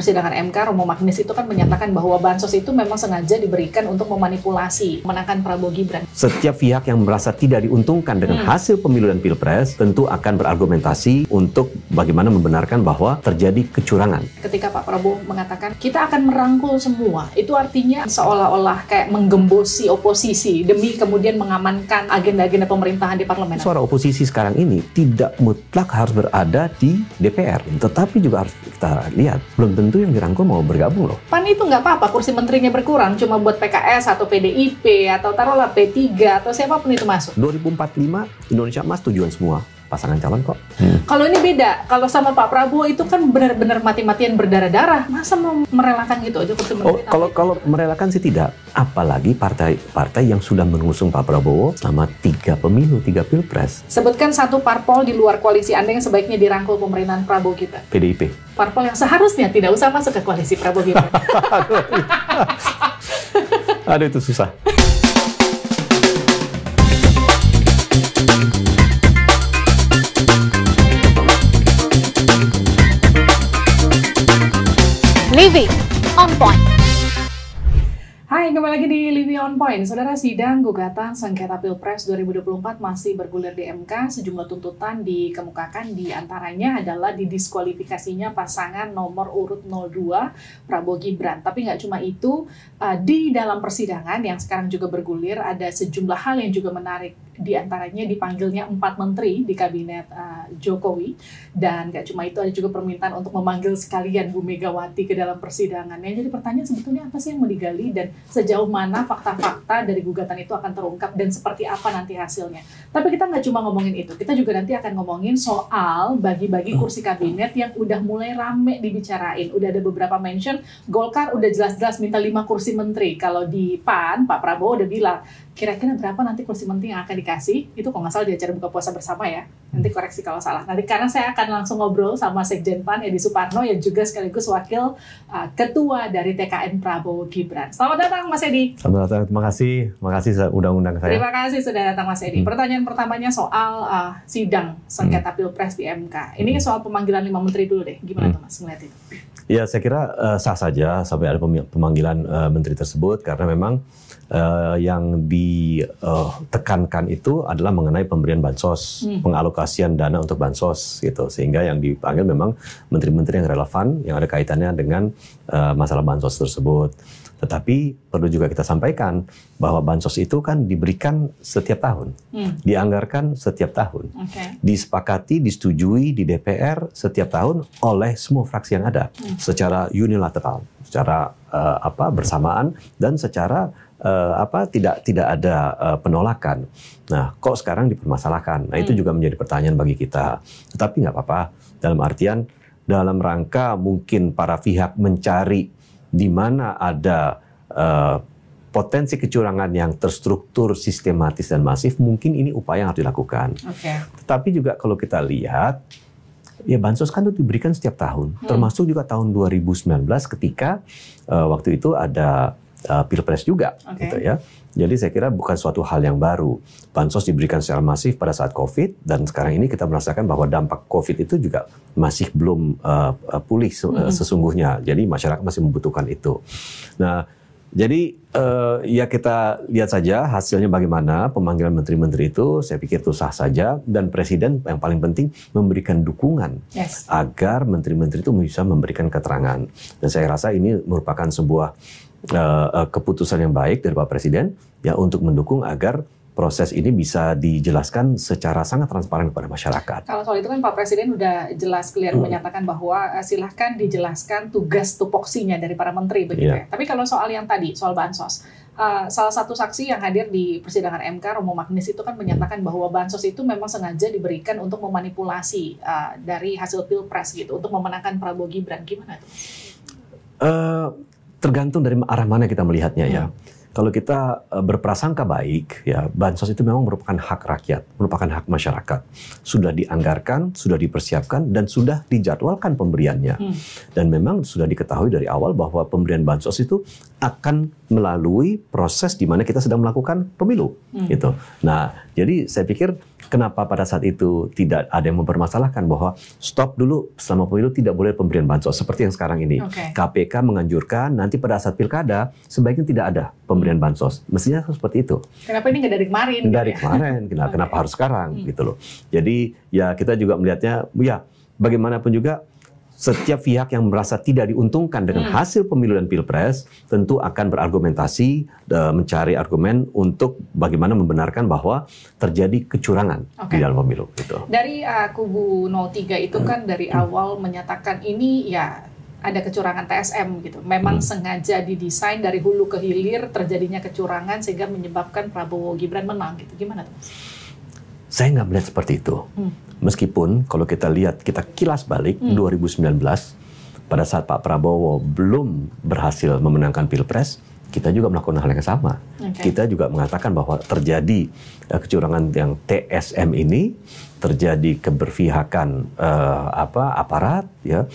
Persidangan MK, Romo Magnis itu kan menyatakan bahwa bansos itu memang sengaja diberikan untuk memanipulasi memenangkan Prabowo Gibran. Setiap pihak yang merasa tidak diuntungkan dengan hasil pemilu dan pilpres tentu akan berargumentasi untuk bagaimana membenarkan bahwa terjadi kecurangan. Ketika Pak Prabowo mengatakan kita akan merangkul semua, itu artinya seolah-olah kayak menggembosi oposisi demi kemudian mengamankan agenda-agenda pemerintahan di parlemen. Suara oposisi sekarang ini tidak mutlak harus berada di DPR, tetapi juga harus kita lihat belum tentu yang dirangkul mau bergabung loh. PAN itu nggak apa-apa kursi menterinya berkurang cuma buat PKS atau PDIP atau taruhlah P3 atau siapapun itu masuk. 2045 Indonesia Emas tujuan semua pasangan calon kok. Kalau ini beda, kalau sama Pak Prabowo itu kan benar-benar mati-matian berdarah-darah. Masa mau merelakan gitu aja kursi menteri? Kalau merelakan sih tidak. Apalagi partai-partai yang sudah mengusung Pak Prabowo selama 3 pemilu, 3 pilpres. Sebutkan satu parpol di luar koalisi Anda yang sebaiknya dirangkul pemerintahan Prabowo kita. PDIP. Parpol yang seharusnya tidak usah masuk ke koalisi Prabowo kita. Aduh, itu susah. Living on Point. Hai, kembali lagi di Living on Point. Saudara, sidang gugatan sengketa Pilpres 2024 masih bergulir di MK. Sejumlah tuntutan dikemukakan, di antaranya adalah didiskualifikasinya pasangan nomor urut 02 Prabowo Gibran. Tapi nggak cuma itu, di dalam persidangan yang sekarang juga bergulir ada sejumlah hal yang juga menarik. Di antaranya dipanggilnya 4 menteri di kabinet Jokowi, dan nggak cuma itu, ada juga permintaan untuk memanggil sekalian Bu Megawati ke dalam persidangan. Yang jadi pertanyaan sebetulnya apa sih yang mau digali dan sejauh mana fakta-fakta dari gugatan itu akan terungkap dan seperti apa nanti hasilnya. Tapi kita nggak cuma ngomongin itu, kita juga nanti akan ngomongin soal bagi-bagi kursi kabinet yang udah mulai rame dibicarain. Udah ada beberapa mention, Golkar udah jelas-jelas minta 5 kursi menteri. Kalau di PAN, Pak Prabowo udah bilang, kira-kira berapa nanti kursi menteri yang akan dikasih? Itu kalau nggak salah di acara buka puasa bersama ya. Nanti koreksi kalau salah. Nanti karena saya akan langsung ngobrol sama Sekjen PAN Edi Suparno yang juga sekaligus wakil ketua dari TKN Prabowo Gibran. Selamat datang Mas Edi. Selamat datang, terima kasih undang-undang saya. Terima kasih sudah datang Mas Edi. Pertanyaan pertamanya soal sidang sengketa Pilpres di MK. Ini soal pemanggilan 5 menteri dulu deh. Gimana tuh Mas ngeliat itu? Ya, saya kira sah saja sampai ada pemanggilan menteri tersebut karena memang yang ditekankan itu adalah mengenai pemberian bansos, pengalokasian dana untuk bansos gitu, sehingga yang dipanggil memang menteri-menteri yang relevan yang ada kaitannya dengan masalah bansos tersebut. Tetapi perlu juga kita sampaikan bahwa bansos itu kan diberikan setiap tahun, dianggarkan setiap tahun, disepakati, disetujui di DPR setiap tahun oleh semua fraksi yang ada, secara unilateral, secara bersamaan dan secara tidak ada penolakan. Nah, kok sekarang dipermasalahkan? Nah, itu juga menjadi pertanyaan bagi kita. Tetapi nggak apa-apa, dalam artian dalam rangka mungkin para pihak mencari di mana ada potensi kecurangan yang terstruktur, sistematis dan masif, mungkin ini upaya yang harus dilakukan. Tetapi juga kalau kita lihat, ya bansos kan itu diberikan setiap tahun, termasuk juga tahun 2019 ketika waktu itu ada Pilpres juga, gitu ya. Jadi saya kira bukan suatu hal yang baru. Bansos diberikan secara masif pada saat COVID, dan sekarang ini kita merasakan bahwa dampak COVID itu juga masih belum pulih sesungguhnya. Jadi masyarakat masih membutuhkan itu. Nah, jadi ya kita lihat saja hasilnya bagaimana pemanggilan menteri-menteri itu. Saya pikir itu sah saja, dan Presiden yang paling penting memberikan dukungan agar menteri-menteri itu bisa memberikan keterangan. Dan saya rasa ini merupakan sebuah keputusan yang baik dari Pak Presiden ya untuk mendukung agar proses ini bisa dijelaskan secara sangat transparan kepada masyarakat. Kalau soal itu kan Pak Presiden udah jelas clear menyatakan bahwa silahkan dijelaskan tugas tupoksinya dari para menteri begitu ya. Tapi kalau soal yang tadi, soal bansos, salah satu saksi yang hadir di persidangan MK, Romo Magnis itu kan menyatakan bahwa bansos itu memang sengaja diberikan untuk memanipulasi dari hasil Pilpres gitu, untuk memenangkan Prabowo Gibran. Gimana tuh? Tergantung dari arah mana kita melihatnya ya. kalau kita berprasangka baik, ya bansos itu memang merupakan hak rakyat, merupakan hak masyarakat. Sudah dianggarkan, sudah dipersiapkan, dan sudah dijadwalkan pemberiannya. Dan memang sudah diketahui dari awal bahwa pemberian bansos itu akan melalui proses di mana kita sedang melakukan pemilu. Gitu. Nah, jadi saya pikir kenapa pada saat itu tidak ada yang mempermasalahkan bahwa stop dulu selama pemilu tidak boleh pemberian bansos seperti yang sekarang ini. KPK menganjurkan nanti pada saat pilkada sebaiknya tidak ada pemberian bansos. Mestinya seperti itu. Kenapa ini nggak dari kemarin? Dari kemarin, kenapa harus sekarang gitu loh. Jadi ya kita juga melihatnya, ya bagaimanapun juga setiap pihak yang merasa tidak diuntungkan dengan hasil pemilu dan pilpres tentu akan berargumentasi, mencari argumen untuk bagaimana membenarkan bahwa terjadi kecurangan di dalam pemilu. Gitu. Dari kubu 03 itu kan dari awal menyatakan ini ya ada kecurangan TSM gitu. Memang sengaja didesain dari hulu ke hilir terjadinya kecurangan sehingga menyebabkan Prabowo Gibran menang gitu. Gimana tuh, Mas? Saya nggak melihat seperti itu. Meskipun kalau kita lihat, kita kilas balik 2019, pada saat Pak Prabowo belum berhasil memenangkan Pilpres, kita juga melakukan hal yang sama. Kita juga mengatakan bahwa terjadi kecurangan yang TSM ini, terjadi keberpihakan aparat, ya,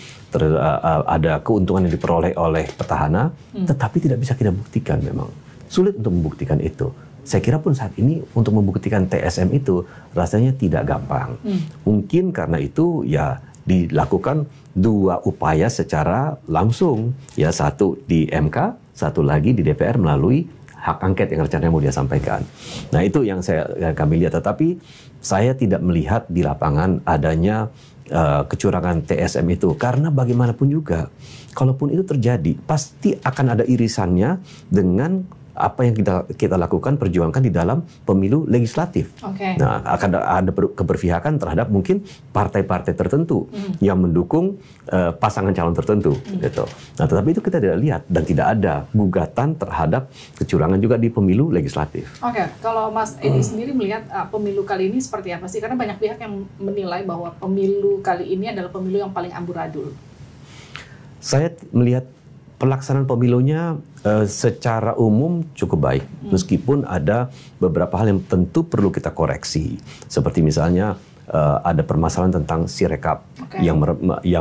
ada keuntungan yang diperoleh oleh petahana, tetapi tidak bisa kita buktikan memang. Sulit untuk membuktikan itu. Saya kira pun saat ini untuk membuktikan TSM itu rasanya tidak gampang. Mungkin karena itu ya dilakukan dua upaya secara langsung. Ya, satu di MK, satu lagi di DPR melalui hak angket yang rencananya mau dia sampaikan. Nah, itu yang kami lihat. Tetapi saya tidak melihat di lapangan adanya kecurangan TSM itu. Karena bagaimanapun juga, kalaupun itu terjadi, pasti akan ada irisannya dengan apa yang kita lakukan, perjuangkan di dalam pemilu legislatif. Nah, akan ada keberpihakan terhadap mungkin partai-partai tertentu yang mendukung pasangan calon tertentu. Gitu. Nah, tetapi itu kita tidak lihat dan tidak ada gugatan terhadap kecurangan juga di pemilu legislatif. Kalau Mas Edi sendiri melihat pemilu kali ini seperti apa sih? Karena banyak pihak yang menilai bahwa pemilu kali ini adalah pemilu yang paling amburadul. Saya melihat pelaksanaan pemilunya secara umum cukup baik, meskipun ada beberapa hal yang tentu perlu kita koreksi, seperti misalnya ada permasalahan tentang Sirekap yang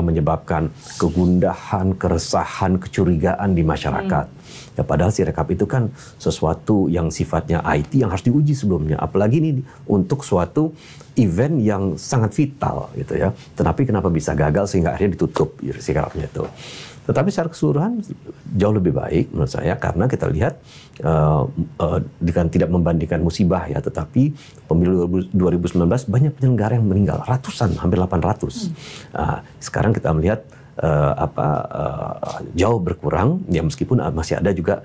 menyebabkan kegundahan, keresahan, kecurigaan di masyarakat. Ya, padahal Sirekap itu kan sesuatu yang sifatnya IT yang harus diuji sebelumnya, apalagi ini untuk suatu event yang sangat vital, gitu ya. Tetapi kenapa bisa gagal sehingga akhirnya ditutup Sirekapnya itu? Tetapi secara keseluruhan jauh lebih baik menurut saya, karena kita lihat dengan tidak membandingkan musibah ya, tetapi pemilu 2019 banyak penyelenggara yang meninggal, ratusan, hampir 800. Sekarang kita melihat jauh berkurang ya, meskipun masih ada juga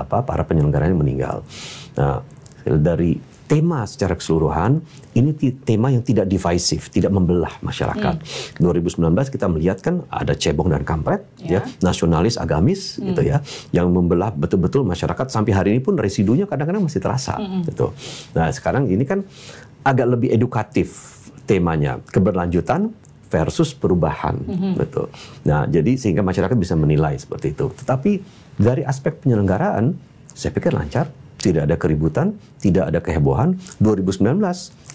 para penyelenggara yang meninggal. Nah, dari tema secara keseluruhan, ini tema yang tidak divisif, tidak membelah masyarakat. 2019 kita melihat kan ada cebong dan kampret, ya, nasionalis, agamis, gitu ya, yang membelah betul-betul masyarakat sampai hari ini pun residunya kadang-kadang masih terasa. Gitu. Nah, sekarang ini kan agak lebih edukatif temanya, keberlanjutan versus perubahan, betul. Nah, jadi sehingga masyarakat bisa menilai seperti itu. Tetapi dari aspek penyelenggaraan, saya pikir lancar. Tidak ada keributan, tidak ada kehebohan. 2019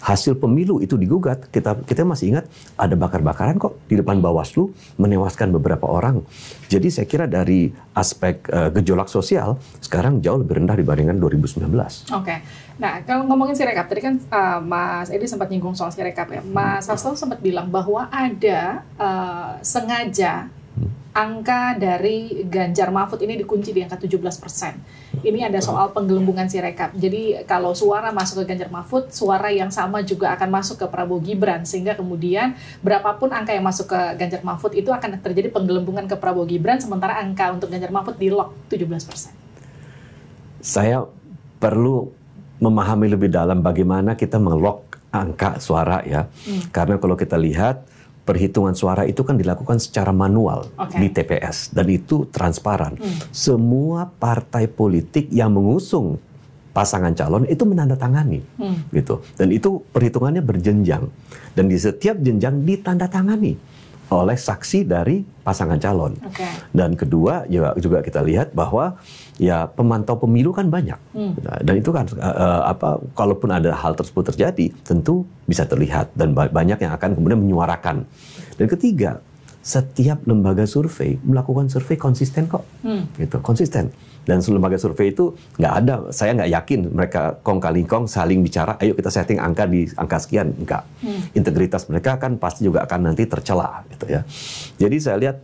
hasil pemilu itu digugat. Kita masih ingat ada bakar-bakaran kok di depan Bawaslu, menewaskan beberapa orang. Jadi saya kira dari aspek gejolak sosial sekarang jauh lebih rendah dibandingkan 2019. Nah, kalau ngomongin Sirekap, tadi kan Mas Edi sempat nyinggung soal Sirekap ya. Mas Hasto sempat bilang bahwa ada sengaja angka dari Ganjar Mahfud ini dikunci di angka 17%. Ini ada soal penggelembungan Sirekap. Jadi kalau suara masuk ke Ganjar Mahfud, suara yang sama juga akan masuk ke Prabowo Gibran. Sehingga kemudian berapapun angka yang masuk ke Ganjar Mahfud itu akan terjadi penggelembungan ke Prabowo Gibran, sementara angka untuk Ganjar Mahfud di lock 17%. Saya perlu memahami lebih dalam bagaimana kita mengelok angka suara ya. Karena kalau kita lihat, perhitungan suara itu kan dilakukan secara manual di TPS dan itu transparan. Semua partai politik yang mengusung pasangan calon itu menandatangani, gitu. Dan itu perhitungannya berjenjang dan di setiap jenjang ditandatangani oleh saksi dari pasangan calon. Okay. Dan kedua juga kita lihat bahwa ya pemantau pemilu kan banyak. Dan itu kan kalaupun ada hal tersebut terjadi tentu bisa terlihat dan banyak yang akan kemudian menyuarakan. Dan ketiga, setiap lembaga survei melakukan survei konsisten kok, gitu, konsisten. Dan lembaga survei itu nggak ada, saya nggak yakin mereka kong kali kong saling bicara, ayo kita setting angka di angka sekian, enggak. Integritas mereka kan pasti juga akan nanti tercela, gitu ya. Jadi saya lihat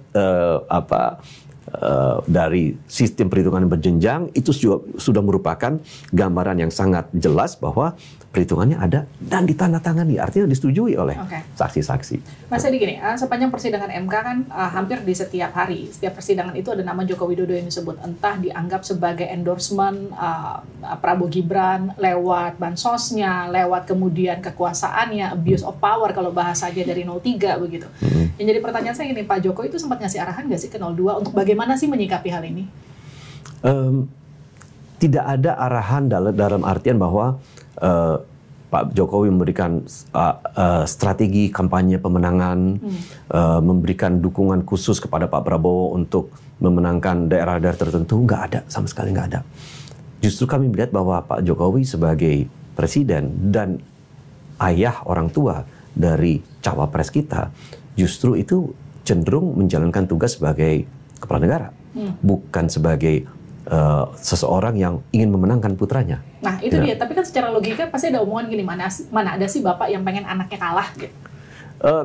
dari sistem perhitungan berjenjang itu sudah merupakan gambaran yang sangat jelas bahwa perhitungannya ada dan ditandatangani, artinya disetujui oleh saksi-saksi. Mas Edi gini, sepanjang persidangan MK kan hampir di setiap hari, setiap persidangan itu ada nama Joko Widodo yang disebut, entah dianggap sebagai endorsement Prabowo Gibran lewat bansosnya, lewat kemudian kekuasaannya, abuse of power kalau bahasanya dari 03 begitu. Yang jadi pertanyaan saya gini, Pak Jokowi itu sempat ngasih arahan nggak sih ke 02 untuk bagaimana sih menyikapi hal ini? Tidak ada arahan dalam artian bahwa Pak Jokowi memberikan strategi kampanye pemenangan, memberikan dukungan khusus kepada Pak Prabowo untuk memenangkan daerah-daerah tertentu, nggak ada, sama sekali nggak ada. Justru kami melihat bahwa Pak Jokowi sebagai presiden dan ayah orang tua dari cawapres kita, justru itu cenderung menjalankan tugas sebagai kepala negara, bukan sebagai seseorang yang ingin memenangkan putranya. Nah itu dia, tapi kan secara logika pasti ada omongan gini, mana ada sih bapak yang pengen anaknya kalah gitu.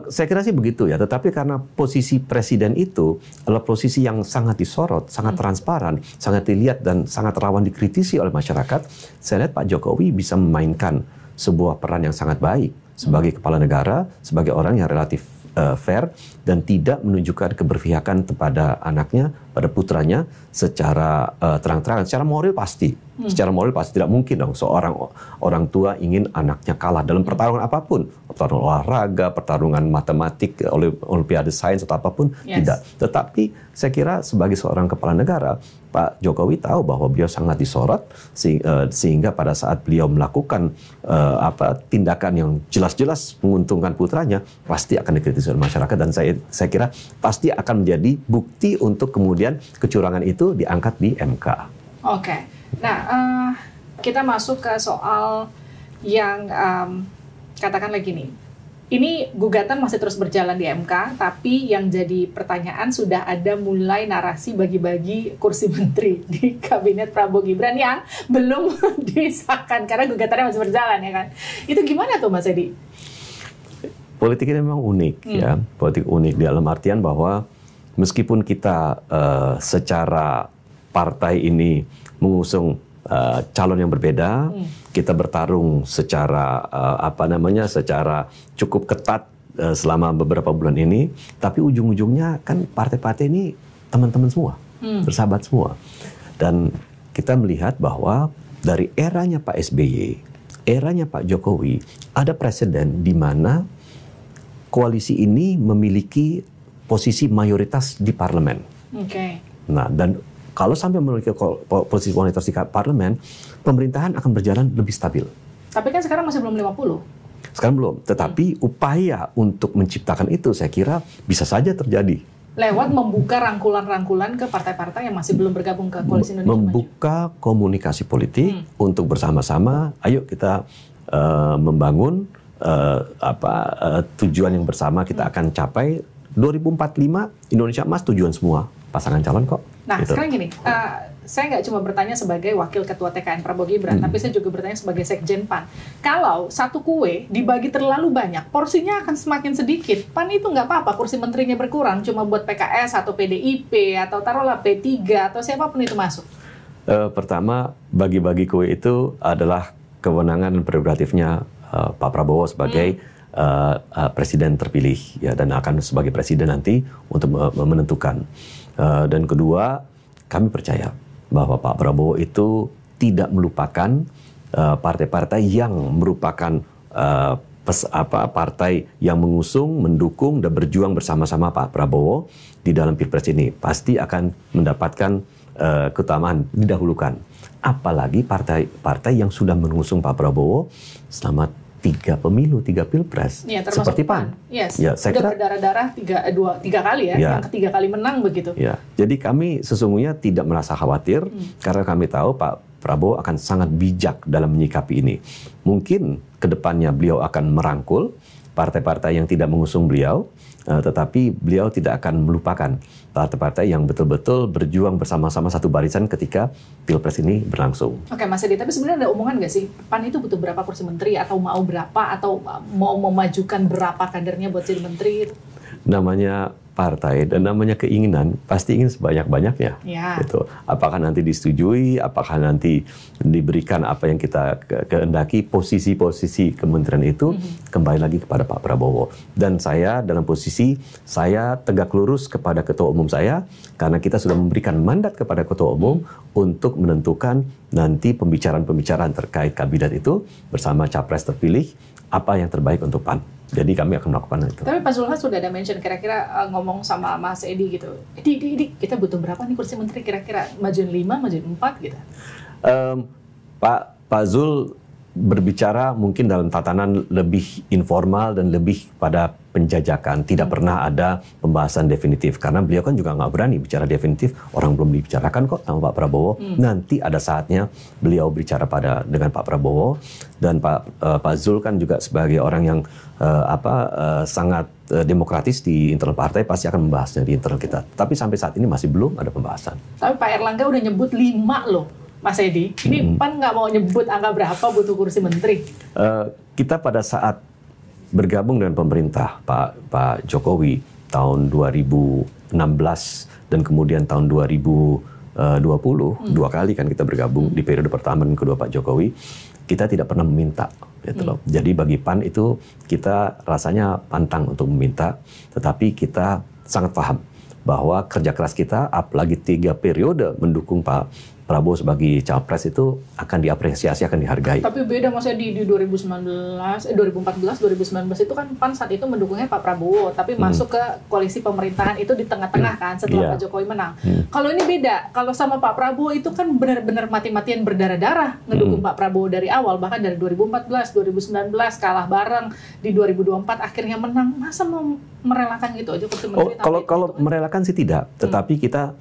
Saya kira sih begitu ya, tetapi karena posisi presiden itu adalah posisi yang sangat disorot, sangat transparan, sangat dilihat dan sangat rawan dikritisi oleh masyarakat, saya lihat Pak Jokowi bisa memainkan sebuah peran yang sangat baik sebagai kepala negara, sebagai orang yang relatif fair dan tidak menunjukkan keberpihakan kepada anaknya, pada putranya secara terang-terangan. Secara moral pasti, secara moral pasti tidak mungkin dong seorang orang tua ingin anaknya kalah dalam pertarungan apapun, pertarungan olahraga, pertarungan matematik, olimpiade sains atau apapun, tidak. Tetapi saya kira sebagai seorang kepala negara, Pak Jokowi tahu bahwa beliau sangat disorot sehingga pada saat beliau melakukan tindakan yang jelas-jelas menguntungkan putranya pasti akan dikritisi oleh masyarakat dan saya kira pasti akan menjadi bukti untuk kemudian kecurangan itu diangkat di MK. Oke. Nah, kita masuk ke soal yang katakanlah gini. Ini gugatan masih terus berjalan di MK, tapi yang jadi pertanyaan sudah ada mulai narasi bagi-bagi kursi menteri di kabinet Prabowo Gibran yang belum disahkan karena gugatannya masih berjalan ya kan. Itu gimana tuh Mas Edi? Politik ini memang unik ya, politik unik dalam artian bahwa meskipun kita secara partai ini mengusung calon yang berbeda, kita bertarung secara secara cukup ketat selama beberapa bulan ini, tapi ujung-ujungnya kan partai-partai ini teman-teman semua, bersahabat semua. Dan kita melihat bahwa dari eranya Pak SBY, eranya Pak Jokowi, ada presiden di mana koalisi ini memiliki posisi mayoritas di parlemen. Nah, dan kalau sampai memiliki posisi mayoritas di parlemen, pemerintahan akan berjalan lebih stabil. Tapi kan sekarang masih belum 50. Sekarang belum, tetapi upaya untuk menciptakan itu saya kira bisa saja terjadi. Lewat membuka rangkulan-rangkulan ke partai-partai yang masih belum bergabung ke Koalisi Indonesia Maju. Membuka komunikasi politik untuk bersama-sama, ayo kita membangun tujuan yang bersama kita akan capai 2045 Indonesia Emas, tujuan semua pasangan calon kok. Nah gitu. Sekarang gini, saya nggak cuma bertanya sebagai wakil ketua TKN Prabowo Gibran, tapi saya juga bertanya sebagai sekjen PAN. Kalau satu kue dibagi terlalu banyak, porsinya akan semakin sedikit. PAN itu nggak apa-apa, kursi menterinya berkurang, cuma buat PKS atau PDIP atau taruhlah P3 atau siapapun itu masuk. Pertama, bagi-bagi kue itu adalah kewenangan dan prerogatifnya Pak Prabowo sebagai presiden terpilih ya, dan akan sebagai presiden nanti untuk menentukan. Dan kedua, kami percaya bahwa Pak Prabowo itu tidak melupakan partai-partai yang merupakan partai yang mengusung, mendukung dan berjuang bersama-sama Pak Prabowo di dalam Pilpres ini pasti akan mendapatkan keutamaan, didahulukan. Apalagi partai-partai yang sudah mengusung Pak Prabowo selama 3 pemilu, 3 pilpres, Ya, termasuk seperti PAN. Yes. Ya, saya Udah kira berdarah-darah tiga kali ya, Ya. yang ketiga kali menang begitu. ya. Jadi kami sesungguhnya tidak merasa khawatir karena kami tahu Pak Prabowo akan sangat bijak dalam menyikapi ini. Mungkin kedepannya beliau akan merangkul partai-partai yang tidak mengusung beliau, tetapi beliau tidak akan melupakan partai-partai yang betul-betul berjuang bersama-sama satu barisan ketika pilpres ini berlangsung. Oke, Mas Edi, tapi sebenarnya ada omongan nggak sih, PAN itu butuh berapa kursi menteri, atau mau berapa, atau mau memajukan berapa kadernya buat jadi menteri? Namanya partai dan namanya keinginan pasti ingin sebanyak-banyaknya. Ya. Gitu. Apakah nanti disetujui, apakah nanti diberikan apa yang kita kehendaki, posisi-posisi kementerian itu kembali lagi kepada Pak Prabowo. Dan saya dalam posisi saya tegak lurus kepada ketua umum saya karena kita sudah memberikan mandat kepada ketua umum untuk menentukan nanti pembicaraan-pembicaraan terkait kabinet itu bersama capres terpilih apa yang terbaik untuk PAN. Jadi kami akan melakukan itu. Tapi Pak Zulhas sudah ada mention kira-kira ngomong sama Mas Edi gitu. Edi, kita butuh berapa nih kursi menteri kira-kira? Majuin 5, majuin 4 gitu? Pak Zul berbicara mungkin dalam tatanan lebih informal dan lebih pada penjajakan. Tidak pernah ada pembahasan definitif. Karena beliau kan juga nggak berani bicara definitif. Orang belum dibicarakan kok sama Pak Prabowo. Nanti ada saatnya beliau bicara dengan Pak Prabowo. Dan Pak Zul kan juga sebagai orang yang sangat demokratis di internal partai, pasti akan membahasnya di internal kita. Tapi sampai saat ini masih belum ada pembahasan. Tapi Pak Erlangga udah nyebut 5 loh, Mas Edi. Ini PAN nggak mau nyebut angka berapa butuh kursi menteri? Kita pada saat bergabung dengan pemerintah Pak Jokowi tahun 2016 dan kemudian tahun 2020, 2 kali kan kita bergabung di periode pertama dan kedua Pak Jokowi, kita tidak pernah meminta. Gitu loh. Jadi bagi PAN itu kita rasanya pantang untuk meminta, tetapi kita sangat paham bahwa kerja keras kita, apalagi 3 periode mendukung Pak Prabowo sebagai capres itu akan diapresiasi, akan dihargai. Tapi beda Mas Edi, di 2014, 2019 itu kan PAN saat itu mendukungnya Pak Prabowo, tapi masuk ke koalisi pemerintahan itu di tengah-tengah kan setelah Pak Jokowi menang. Kalau ini beda, kalau sama Pak Prabowo itu kan benar-benar mati-matian berdarah-darah ngedukung Pak Prabowo dari awal, bahkan dari 2014, 2019 kalah bareng, di 2024 akhirnya menang. Masa mau merelakan gitu aja kursi menteri? Kalau merelakan sih tidak, tetapi kita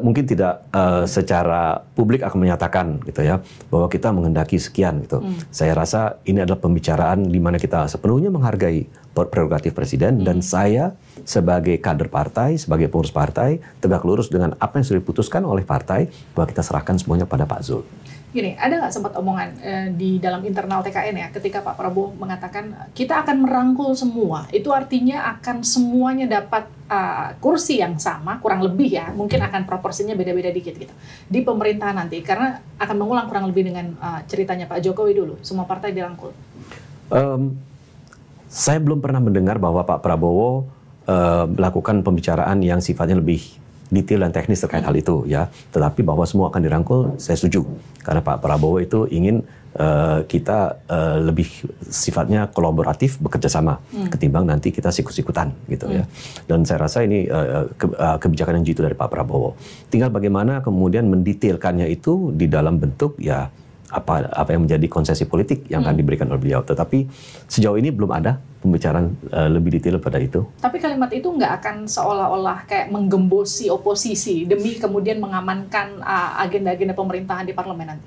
mungkin tidak secara publik akan menyatakan gitu ya bahwa kita menghendaki sekian gitu. Saya rasa ini adalah pembicaraan di mana kita sepenuhnya menghargai prerogatif presiden dan saya sebagai kader partai, sebagai pengurus partai tegak lurus dengan apa yang sudah diputuskan oleh partai bahwa kita serahkan semuanya pada Pak Zul. Gini, ada nggak sempat omongan di dalam internal TKN ya, ketika Pak Prabowo mengatakan kita akan merangkul semua, itu artinya akan semuanya dapat kursi yang sama, kurang lebih ya, mungkin akan proporsinya beda-beda dikit gitu, di pemerintahan nanti, karena akan mengulang kurang lebih dengan ceritanya Pak Jokowi dulu, semua partai dirangkul. Saya belum pernah mendengar bahwa Pak Prabowo melakukan pembicaraan yang sifatnya lebih detail dan teknis terkait hal itu ya, tetapi bahwa semua akan dirangkul saya setuju karena Pak Prabowo itu ingin kita lebih sifatnya kolaboratif bekerja sama ketimbang nanti kita sikut-sikutan gitu ya, dan saya rasa ini kebijakan yang jitu dari Pak Prabowo, tinggal bagaimana kemudian mendetailkannya itu di dalam bentuk ya apa yang menjadi konsesi politik yang akan diberikan oleh beliau. Tetapi sejauh ini belum ada pembicaraan lebih detail pada itu. Tapi kalimat itu nggak akan seolah-olah kayak menggembosi oposisi demi kemudian mengamankan agenda-agenda pemerintahan di parlemen nanti?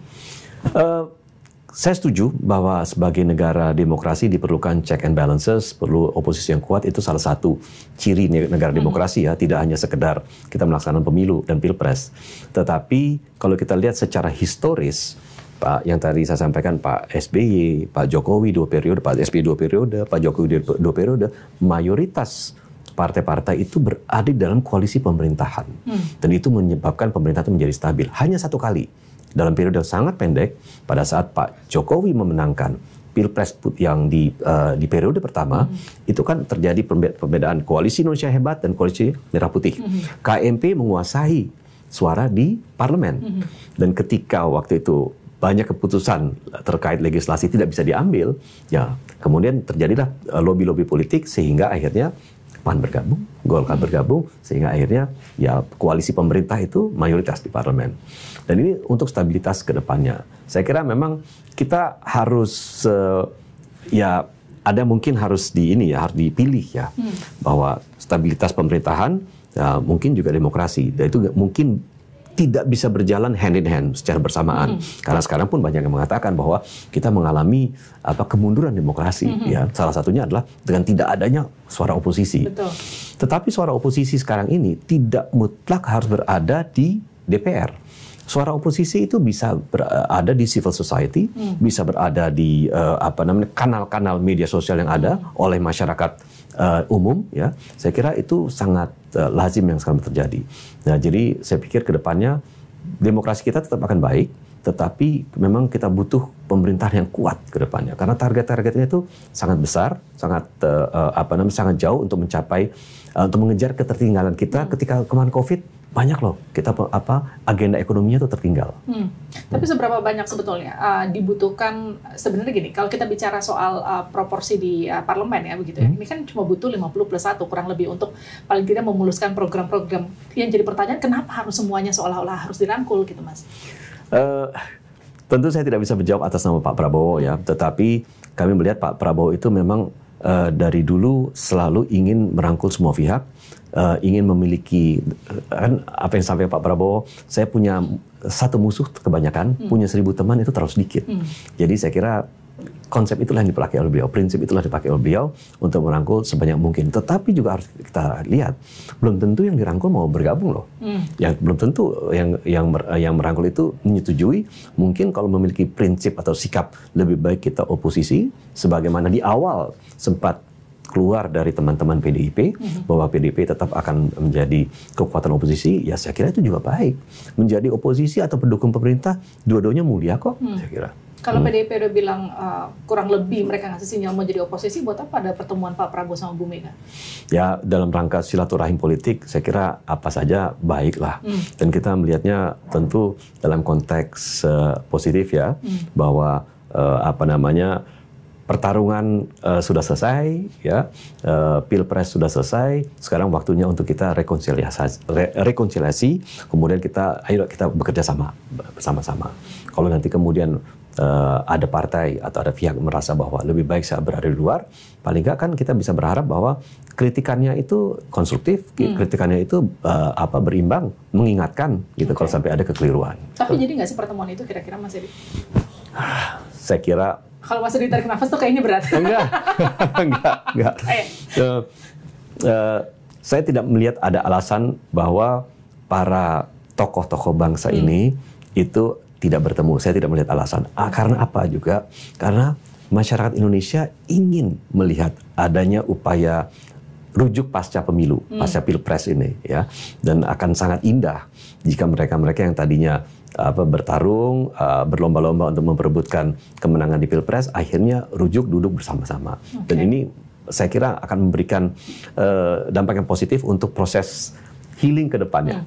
Saya setuju bahwa sebagai negara demokrasi diperlukan check and balances, perlu oposisi yang kuat, itu salah satu ciri negara demokrasi ya, tidak hanya sekedar kita melaksanakan pemilu dan pilpres. Tetapi kalau kita lihat secara historis, Pak, yang tadi saya sampaikan Pak SBY, Pak Jokowi 2 periode, Pak SBY 2 periode, Pak Jokowi 2 periode, mayoritas partai-partai itu berada dalam koalisi pemerintahan. Dan itu menyebabkan pemerintah itu menjadi stabil. Hanya 1 kali, dalam periode sangat pendek, pada saat Pak Jokowi memenangkan Pilpres yang di periode pertama, itu kan terjadi perbedaan koalisi Indonesia Hebat dan koalisi Merah Putih. KMP menguasai suara di parlemen. Dan ketika waktu itu banyak keputusan terkait legislasi tidak bisa diambil, ya kemudian terjadilah lobby-lobby politik sehingga akhirnya PAN bergabung, Golkar bergabung, sehingga akhirnya ya koalisi pemerintah itu mayoritas di parlemen. Dan ini untuk stabilitas ke depannya. Saya kira memang kita harus ya ada mungkin harus harus dipilih ya, bahwa stabilitas pemerintahan ya, mungkin juga demokrasi, dan itu mungkin tidak bisa berjalan hand in hand secara bersamaan. Karena sekarang pun banyak yang mengatakan bahwa kita mengalami kemunduran demokrasi. Ya, salah satunya adalah dengan tidak adanya suara oposisi. Betul. Tetapi suara oposisi sekarang ini tidak mutlak harus berada di DPR. Suara oposisi itu bisa berada di civil society, bisa berada di kanal-kanal media sosial yang ada oleh masyarakat umum. Ya, saya kira itu sangat lazim yang sekarang terjadi. Nah, jadi saya pikir ke depannya demokrasi kita tetap akan baik, tetapi memang kita butuh pemerintahan yang kuat ke depannya, karena target-targetnya itu sangat besar, sangat sangat jauh untuk mencapai, untuk mengejar ketertinggalan kita. Ketika kemarin COVID, banyak loh kita agenda ekonominya itu tertinggal. Tapi seberapa banyak sebetulnya dibutuhkan sebenarnya gini, kalau kita bicara soal proporsi di parlemen ya begitu ya, ini kan cuma butuh 50+1 kurang lebih untuk paling tidak memuluskan program-program. Yang jadi pertanyaan, kenapa harus semuanya seolah-olah harus dirangkul gitu, Mas? Tentu saya tidak bisa menjawab atas nama Pak Prabowo ya, tetapi kami melihat Pak Prabowo itu memang dari dulu selalu ingin merangkul semua pihak, ingin memiliki, kan apa yang disampaikan Pak Prabowo, saya punya satu musuh kebanyakan, punya 1000 teman itu terlalu sedikit. Jadi saya kira konsep itulah yang dipakai oleh beliau, prinsip itulah dipakai oleh beliau untuk merangkul sebanyak mungkin. Tetapi juga harus kita lihat, belum tentu yang dirangkul mau bergabung loh. Yang belum tentu yang merangkul itu menyetujui. Mungkin kalau memiliki prinsip atau sikap lebih baik kita oposisi, sebagaimana di awal sempat keluar dari teman-teman PDIP, bahwa PDIP tetap akan menjadi kekuatan oposisi, ya saya kira itu juga baik. Menjadi oposisi atau pendukung pemerintah, dua-duanya mulia kok, saya kira. Kalau PDIP udah bilang kurang lebih mereka ngasih sinyal mau jadi oposisi, buat apa ada pertemuan Pak Prabowo sama Bu Mega? Ya, dalam rangka silaturahim politik, saya kira apa saja baiklah. Dan kita melihatnya tentu dalam konteks positif ya, bahwa pertarungan sudah selesai, ya, pilpres sudah selesai. Sekarang waktunya untuk kita rekonsiliasi. Kemudian ayo kita bekerja sama bersama-sama. Kalau nanti kemudian ada partai atau ada pihak merasa bahwa lebih baik saya berada di luar, paling nggak kan kita bisa berharap bahwa kritikannya itu konstruktif, kritikannya itu berimbang, mengingatkan gitu kalau sampai ada kekeliruan. Tapi jadi nggak sih pertemuan itu kira-kira Mas Edi? Saya kira kalau Mas Edi tarik nafas tuh kayaknya berat. Enggak. Saya tidak melihat ada alasan bahwa para tokoh-tokoh bangsa ini itu tidak bertemu. Saya tidak melihat alasan. Karena apa juga? Karena masyarakat Indonesia ingin melihat adanya upaya rujuk pasca pemilu, pasca pilpres ini, ya. Dan akan sangat indah jika mereka-mereka yang tadinya bertarung, berlomba-lomba untuk memperebutkan kemenangan di pilpres, akhirnya rujuk duduk bersama-sama. Dan ini saya kira akan memberikan dampak yang positif untuk proses healing ke depannya.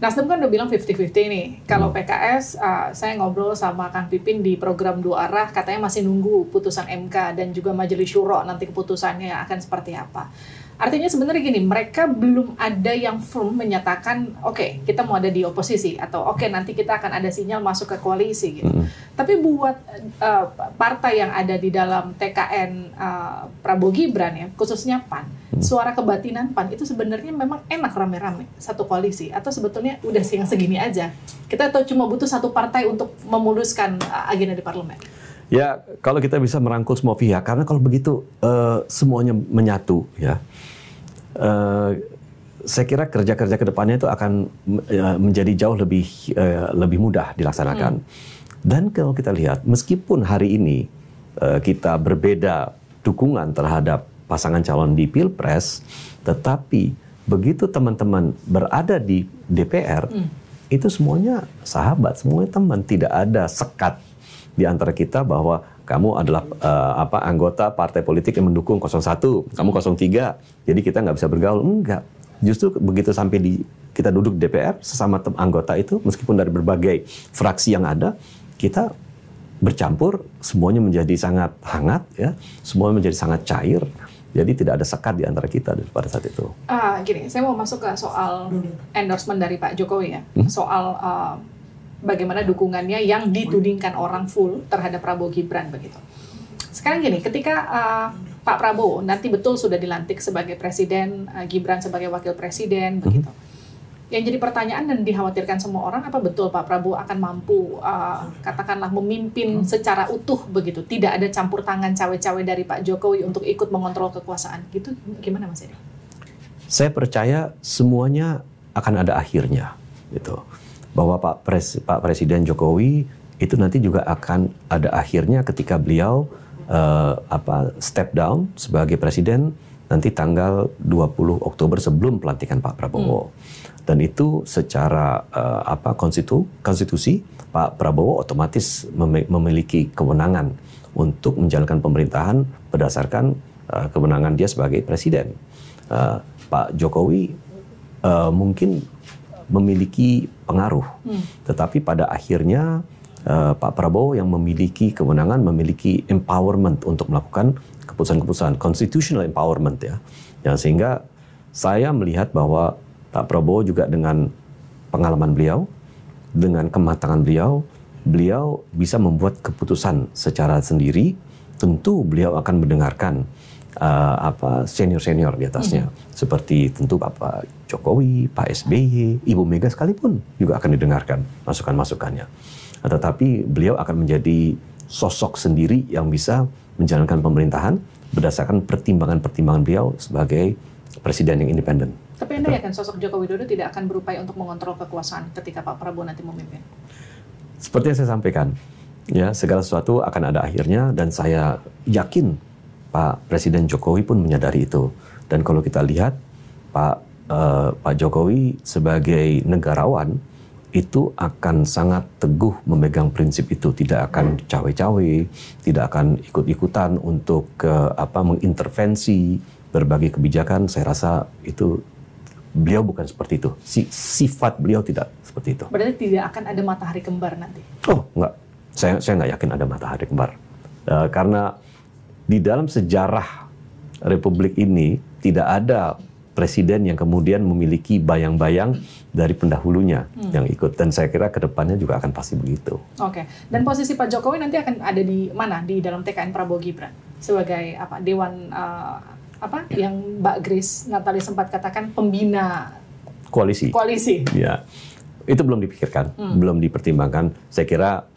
Nasdem kan udah bilang 50-50 nih. Kalau PKS, saya ngobrol sama Kang Pipin di program Dua Arah, katanya masih nunggu putusan MK dan juga Majelis Syuro nanti keputusannya akan seperti apa. Artinya sebenarnya gini, mereka belum ada yang firm menyatakan, oke, kita mau ada di oposisi, atau oke, nanti kita akan ada sinyal masuk ke koalisi gitu. Tapi buat partai yang ada di dalam TKN Prabowo Gibran ya, khususnya PAN, suara kebatinan PAN itu sebenarnya memang enak rame-rame satu koalisi, atau sebetulnya udah siang segini aja. Kita tahu cuma butuh satu partai untuk memuluskan agenda di parlemen. Ya, kalau kita bisa merangkul semua pihak, karena kalau begitu semuanya menyatu, ya. Saya kira kerja-kerja ke depannya itu akan menjadi jauh lebih mudah dilaksanakan. Dan kalau kita lihat, meskipun hari ini kita berbeda dukungan terhadap pasangan calon di Pilpres, tetapi begitu teman-teman berada di DPR, itu semuanya sahabat, semuanya teman, tidak ada sekat di antara kita bahwa kamu adalah anggota partai politik yang mendukung 01, kamu 03, jadi kita nggak bisa bergaul. Enggak. Justru begitu sampai kita duduk di DPR, sesama anggota itu, meskipun dari berbagai fraksi yang ada, kita bercampur, semuanya menjadi sangat hangat, ya, semuanya menjadi sangat cair. Jadi tidak ada sekat di antara kita pada saat itu. Gini, saya mau masuk ke soal endorsement dari Pak Jokowi ya, soal bagaimana dukungannya yang ditudingkan orang full terhadap Prabowo Gibran begitu. Sekarang gini, ketika Pak Prabowo nanti betul sudah dilantik sebagai presiden, Gibran sebagai wakil presiden, begitu. Yang jadi pertanyaan dan dikhawatirkan semua orang, apa betul Pak Prabowo akan mampu, katakanlah memimpin secara utuh begitu, tidak ada campur tangan cawe-cawe dari Pak Jokowi untuk ikut mengontrol kekuasaan, gitu? Gimana Mas Edi? Saya percaya semuanya akan ada akhirnya, gitu. Bahwa Pak Presiden Jokowi itu nanti juga akan ada akhirnya ketika beliau step down sebagai presiden nanti tanggal 20 Oktober sebelum pelantikan Pak Prabowo. Dan itu secara konstitusi Pak Prabowo otomatis memiliki kewenangan untuk menjalankan pemerintahan berdasarkan kewenangan dia sebagai presiden. Pak Jokowi mungkin memiliki pengaruh, tetapi pada akhirnya Pak Prabowo yang memiliki kewenangan, memiliki empowerment untuk melakukan keputusan-keputusan, constitutional empowerment ya, sehingga saya melihat bahwa Pak Prabowo juga dengan pengalaman beliau, dengan kematangan beliau bisa membuat keputusan secara sendiri. Tentu beliau akan mendengarkan senior-senior di atasnya, seperti tentu Bapak Jokowi, Pak SBY, Ibu Mega sekalipun juga akan didengarkan masukan-masukannya. Tetapi beliau akan menjadi sosok sendiri yang bisa menjalankan pemerintahan berdasarkan pertimbangan-pertimbangan beliau sebagai presiden yang independen. Tapi Anda yakin sosok Joko Widodo tidak akan berupaya untuk mengontrol kekuasaan ketika Pak Prabowo nanti memimpin? Seperti yang saya sampaikan, ya, segala sesuatu akan ada akhirnya, dan saya yakin Pak Presiden Jokowi pun menyadari itu. Dan kalau kita lihat Pak Jokowi sebagai negarawan itu akan sangat teguh memegang prinsip itu, tidak akan cawe-cawe, tidak akan ikut-ikutan untuk mengintervensi berbagai kebijakan. Saya rasa itu beliau bukan seperti itu. Sifat beliau tidak seperti itu. Berarti tidak akan ada matahari kembar nanti? Oh, enggak. Saya nggak yakin ada matahari kembar. Karena di dalam sejarah Republik ini tidak ada presiden yang kemudian memiliki bayang-bayang dari pendahulunya yang ikut. Dan saya kira ke depannya juga akan pasti begitu. Oke. Dan posisi Pak Jokowi nanti akan ada di mana di dalam TKN Prabowo Gibran? Sebagai Dewan yang Mbak Grace Natali sempat katakan pembina koalisi. Ya. Itu belum dipikirkan, belum dipertimbangkan. Saya kira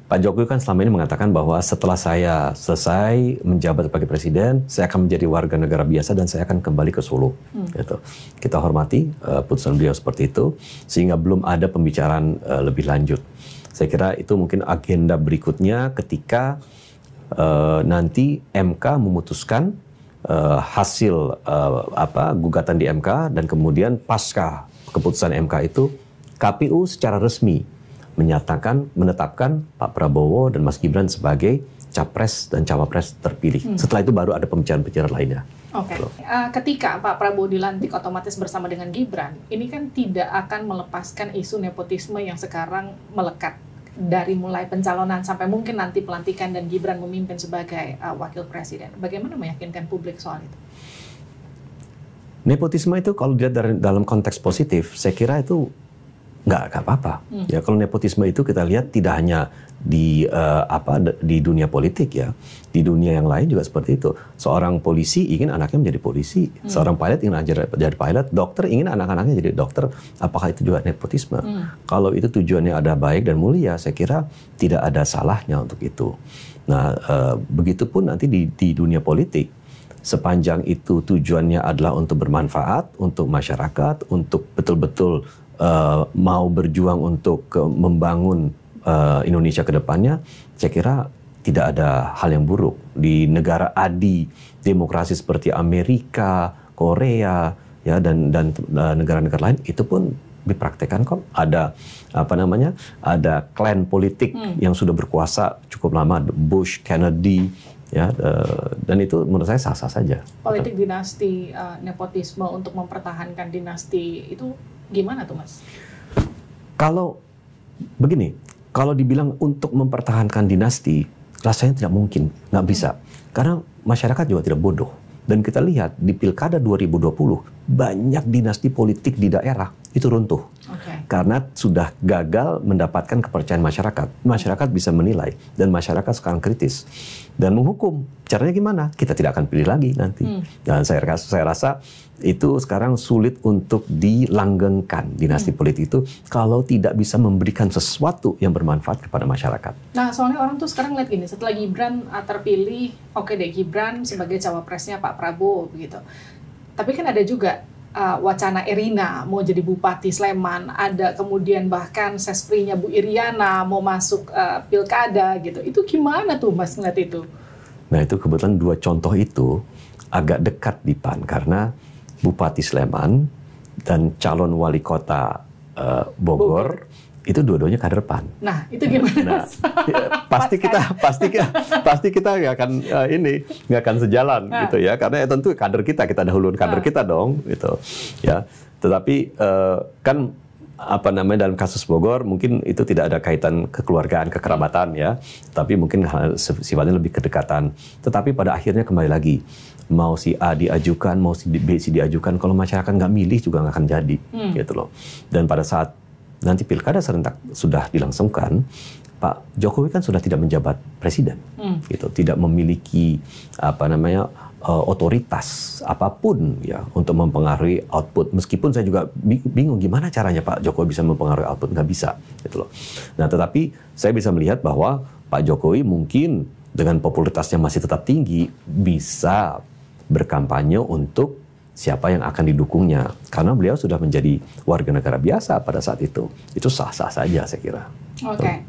Pak Jokowi kan selama ini mengatakan bahwa setelah saya selesai menjabat sebagai presiden, saya akan menjadi warga negara biasa dan saya akan kembali ke Solo. Gitu. Kita hormati putusan beliau seperti itu, sehingga belum ada pembicaraan lebih lanjut. Saya kira itu mungkin agenda berikutnya ketika nanti MK memutuskan hasil gugatan di MK, dan kemudian pasca keputusan MK itu KPU secara resmi menetapkan Pak Prabowo dan Mas Gibran sebagai capres dan cawapres terpilih. Setelah itu baru ada pembicaraan-pembicaraan lainnya. Oke. Ketika Pak Prabowo dilantik otomatis bersama dengan Gibran, ini kan tidak akan melepaskan isu nepotisme yang sekarang melekat dari mulai pencalonan sampai mungkin nanti pelantikan dan Gibran memimpin sebagai wakil presiden. Bagaimana meyakinkan publik soal itu? Nepotisme itu kalau dilihat dalam konteks positif, saya kira itu nggak apa-apa. Ya, kalau nepotisme itu kita lihat tidak hanya di dunia politik ya, di dunia yang lain juga seperti itu. Seorang polisi ingin anaknya menjadi polisi, seorang pilot ingin jadi pilot, dokter ingin anak-anaknya jadi dokter. Apakah itu juga nepotisme? Kalau itu tujuannya ada baik dan mulia, saya kira tidak ada salahnya untuk itu. Nah, begitupun nanti di dunia politik, sepanjang itu tujuannya adalah untuk bermanfaat untuk masyarakat, untuk betul-betul mau berjuang untuk membangun Indonesia ke depannya, saya kira tidak ada hal yang buruk. Di negara adi demokrasi seperti Amerika, Korea, ya, dan negara-negara lain itu pun dipraktekkan kok. Ada ada klan politik yang sudah berkuasa cukup lama, Bush, Kennedy, ya, dan itu menurut saya sah-sah saja. Politik dinasti, nepotisme untuk mempertahankan dinasti itu gimana tuh Mas? Kalau begini, kalau dibilang untuk mempertahankan dinasti, rasanya tidak mungkin, nggak bisa. Karena masyarakat juga tidak bodoh. Dan kita lihat di Pilkada 2020, banyak dinasti politik di daerah itu runtuh. Karena sudah gagal mendapatkan kepercayaan masyarakat. Masyarakat bisa menilai dan masyarakat sekarang kritis dan menghukum. Caranya gimana? Kita tidak akan pilih lagi nanti. Dan saya rasa itu sekarang sulit untuk dilanggengkan dinasti politik itu kalau tidak bisa memberikan sesuatu yang bermanfaat kepada masyarakat. Nah, soalnya orang tuh sekarang lihat gini, setelah Gibran terpilih, oke deh Gibran sebagai cawapresnya Pak Prabowo begitu. Tapi kan ada juga wacana Erina mau jadi Bupati Sleman, ada kemudian bahkan sesprinya Bu Iriana mau masuk pilkada gitu. Itu gimana tuh Mas ngeliat itu? Nah itu kebetulan dua contoh itu agak dekat di PAN karena Bupati Sleman dan calon wali kota Bogor itu dua-duanya kader PAN. Nah itu gimana? Nah, pasti kita nggak akan nggak akan sejalan gitu ya, karena ya tentu kader kita dahuluan kader kita dong gitu ya. Tetapi kan apa namanya dalam kasus Bogor mungkin itu tidak ada kaitan kekeluargaan, kekerabatan ya, tapi mungkin sifatnya lebih kedekatan. Tetapi pada akhirnya kembali lagi, mau si A diajukan, mau si B diajukan, kalau masyarakat nggak milih juga nggak akan jadi gitu loh. Dan pada saat nanti pilkada serentak sudah dilangsungkan, Pak Jokowi kan sudah tidak menjabat presiden, gitu, tidak memiliki apa namanya otoritas apapun ya untuk mempengaruhi output. Meskipun saya juga bingung gimana caranya Pak Jokowi bisa mempengaruhi output, nggak bisa, gitu loh. Nah, tetapi saya bisa melihat bahwa Pak Jokowi mungkin dengan popularitasnya masih tetap tinggi bisa berkampanye untuk siapa yang akan didukungnya, karena beliau sudah menjadi warga negara biasa pada saat itu sah-sah saja saya kira. Oke.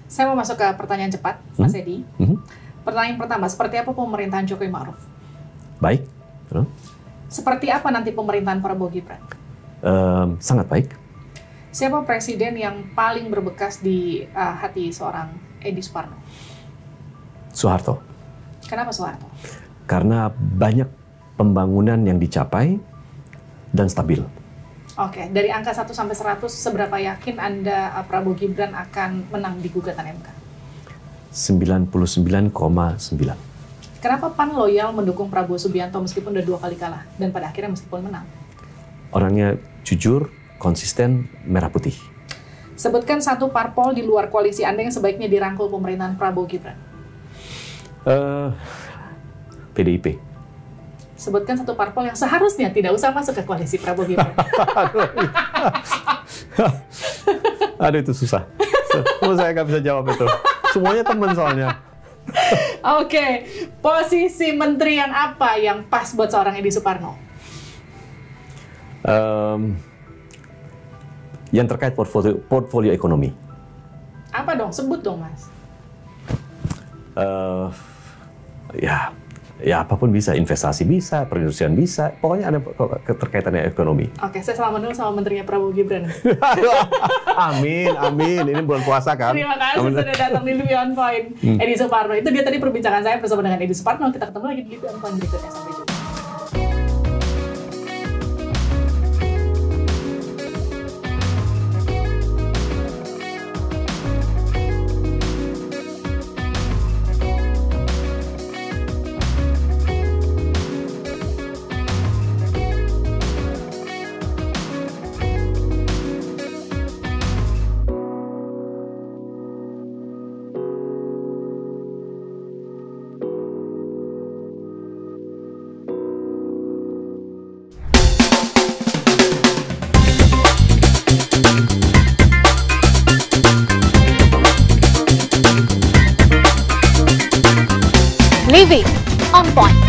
Saya mau masuk ke pertanyaan cepat, Mas Edi. Pertanyaan pertama, seperti apa pemerintahan Jokowi Ma'ruf? Baik. Seperti apa nanti pemerintahan Prabowo Gibran? Sangat baik. Siapa presiden yang paling berbekas di hati seorang Edi Suparno? Soeharto. Kenapa Soeharto? Karena banyak pembangunan yang dicapai dan stabil. Oke, dari angka 1 sampai 100, seberapa yakin Anda Prabowo Gibran akan menang di gugatan MK? 99,9. Kenapa PAN loyal mendukung Prabowo Subianto meskipun udah 2 kali kalah dan pada akhirnya meskipun menang? Orangnya jujur, konsisten, merah putih. Sebutkan satu parpol di luar koalisi Anda yang sebaiknya dirangkul pemerintahan Prabowo Gibran. PDIP. Sebutkan satu parpol yang seharusnya tidak usah masuk ke koalisi Prabowo Gibran. Aduh itu susah. Saya nggak bisa jawab itu. Semuanya teman soalnya. Oke, posisi menteri yang apa yang pas buat seorang Edi Suparno? Yang terkait portfolio ekonomi. Apa dong? Sebut dong, Mas. Ya apapun bisa, investasi bisa, perindustrian bisa, pokoknya ada keterkaitannya ekonomi. Oke, saya salaman dulu sama menterinya Prabowo Gibran. Amin, ini bulan puasa kan. Terima kasih sudah datang di Living on Point. Edi Suparno, itu dia tadi perbincangan saya bersama dengan Edi Suparno. Kita ketemu lagi di Living on Point berikutnya, sampai jumpa. Living on Point.